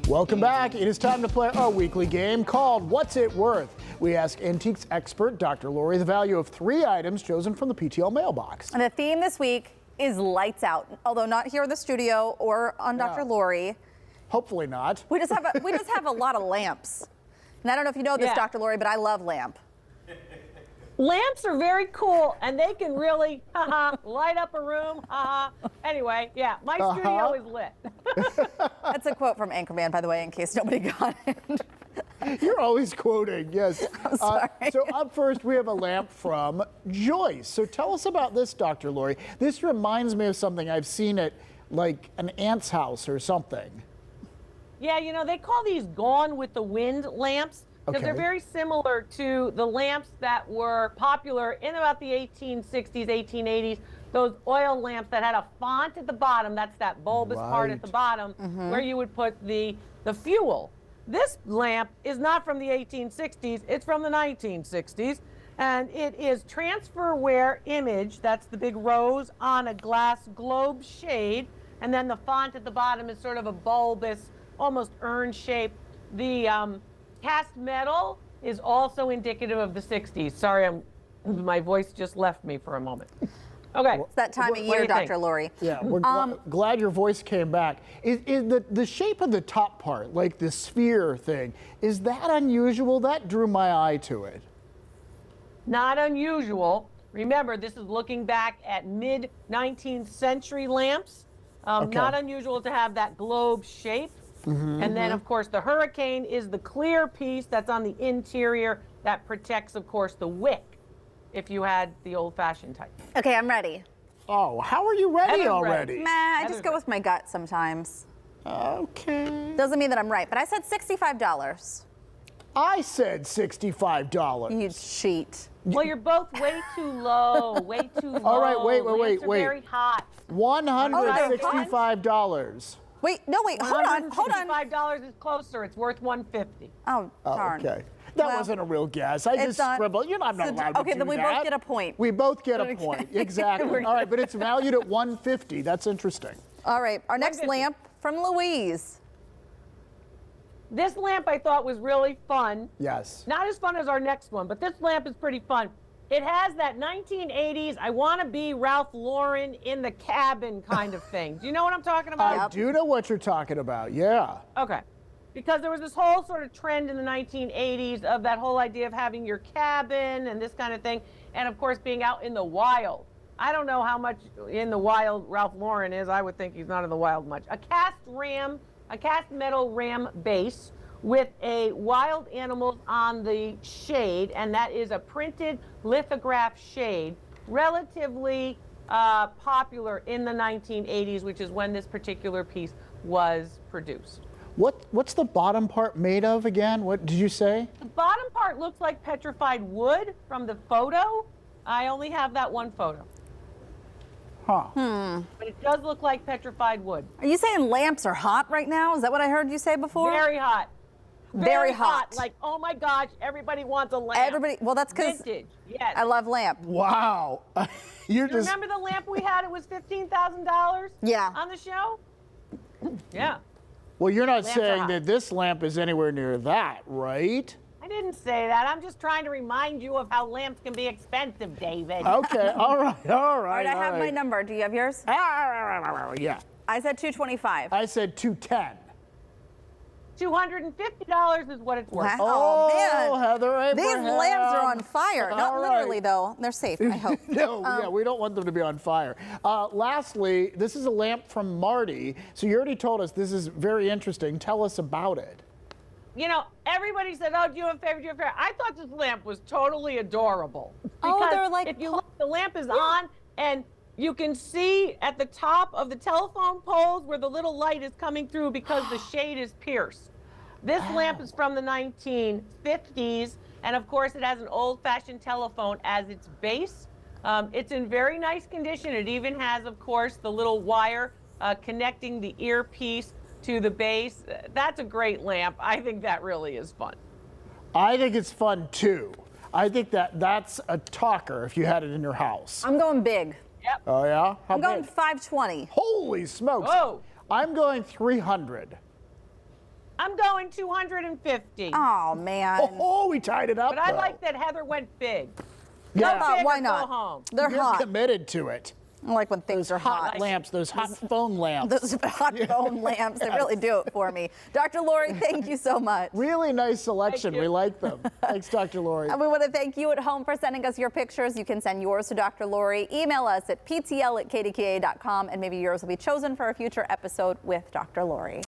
Welcome back. It is time to play our weekly game called What's It Worth? We ask antiques expert Dr. Lori the value of 3 items chosen from the PTL mailbox. And the theme this week is lights out, although not here in the studio or on Dr. Lori. Hopefully not. We just have a lot of lamps. And I don't know if you know this, Dr. Lori, but I love lamp. Lamps are very cool, and they can really light up a room. Anyway, yeah, my studio is lit. That's a quote from Anchorman, by the way, in case nobody got it. You're always quoting, yes. I'm sorry. So up first, we have a lamp from Joyce. So tell us about this, Dr. Lori. This reminds me of something I've seen at like an aunt's house or something. Yeah, you know, they call these Gone with the Wind lamps because they're very similar to the lamps that were popular in about the 1860s, 1880s. Those oil lamps that had a font at the bottom, that's that bulbous part at the bottom, where you would put the fuel. This lamp is not from the 1860s, it's from the 1960s, and it is transfer wear image, that's the big rose on a glass globe shade, and then the font at the bottom is sort of a bulbous, almost urn shape. The cast metal is also indicative of the 60s. Sorry, my voice just left me for a moment. Okay. It's that time of year, Dr. Lori. Yeah, we're glad your voice came back. Is the shape of the top part, like the sphere thing, is that unusual? That drew my eye to it. Not unusual. Remember, this is looking back at mid-19th century lamps. Not unusual to have that globe shape. And then, of course, the Hurricane is the clear piece that's on the interior that protects, of course, the wick if you had the old-fashioned type. Okay, I'm ready. Oh, how are you ready already? Meh, I just go with my gut sometimes. Okay. Doesn't mean that I'm right, but I said $65. I said $65. You cheat. Well, you're both way too low, way too low. All right, wait. Lamps are very hot. $165. Wait, hold on. $165 is closer. It's worth $150. Oh, darn. Okay. That wasn't a real guess. I just scribbled. You're not allowed to do that. Okay, then we both get a point. We both get a point. Exactly. All right, but it's valued at $150. That's interesting. All right, our next lamp from Louise. This lamp I thought was really fun. Yes. Not as fun as our next one, but this lamp is pretty fun. It has that 1980s, I want to be Ralph Lauren in the cabin kind of thing. Do you know what I'm talking about? I do know what you're talking about, yeah. Okay. Because there was this whole sort of trend in the 1980s of that whole idea of having your cabin and this kind of thing. And of course, being out in the wild. I don't know how much in the wild Ralph Lauren is. I would think he's not in the wild much. A cast metal ram base with a wild animals on the shade, and that is a printed lithograph shade, relatively popular in the 1980s, which is when this particular piece was produced. What's the bottom part made of again? What did you say? The bottom part looks like petrified wood from the photo. I only have that one photo. Huh. But it does look like petrified wood. Are you saying lamps are hot right now? Is that what I heard you say before? Very hot. Very hot. Like, oh my gosh, everybody wants a lamp. Well, that's because vintage. Yes. I love lamp. Wow. You remember the lamp we had? It was $15,000 Yeah. on the show? Yeah. Well, you're not Lamps are saying hot. that this lamp is anywhere near that, right? I didn't say that. I'm just trying to remind you of how lamps can be expensive, David. Okay, all right. All right, I have my number. Do you have yours? Yeah. I said 225. I said 210. $250 is what it's worth. Wow. Oh, man. Heather Abraham. These lamps are on fire. Not All right. literally, though. They're safe, I hope. No, yeah, we don't want them to be on fire. Lastly, this is a lamp from Marty. So you already told us this is very interesting. Tell us about it. You know, everybody said, oh, do you have a favorite? Do you have a favorite? I thought this lamp was totally adorable. Oh, Because they're like if you look, the lamp is on, and you can see at the top of the telephone poles where the little light is coming through because the shade is pierced. This lamp is from the 1950s, and of course it has an old-fashioned telephone as its base. It's in very nice condition. It even has, of course, the little wire connecting the earpiece to the base. That's a great lamp. I think that really is fun. I think it's fun too. I think that's a talker if you had it in your house. I'm going big. Yep. Oh, yeah? How I'm going big? 520. Holy smokes. Whoa. I'm going 300. I'm going 250. Oh, man. Oh, we tied it up, But I though. like that Heather went big. Yeah. Go big Why or not? Go home. They're You're hot. committed to it. I like when things are Hot hot. lamps, those hot phone lamps. Those hot phone lamps, they really do it for me. Dr. Lori, thank you so much. Really nice selection. Thank you. We like them. Thanks, Dr. Lori. And we want to thank you at home for sending us your pictures. You can send yours to Dr. Lori. Email us at ptl@kdka.com, and maybe yours will be chosen for a future episode with Dr. Lori.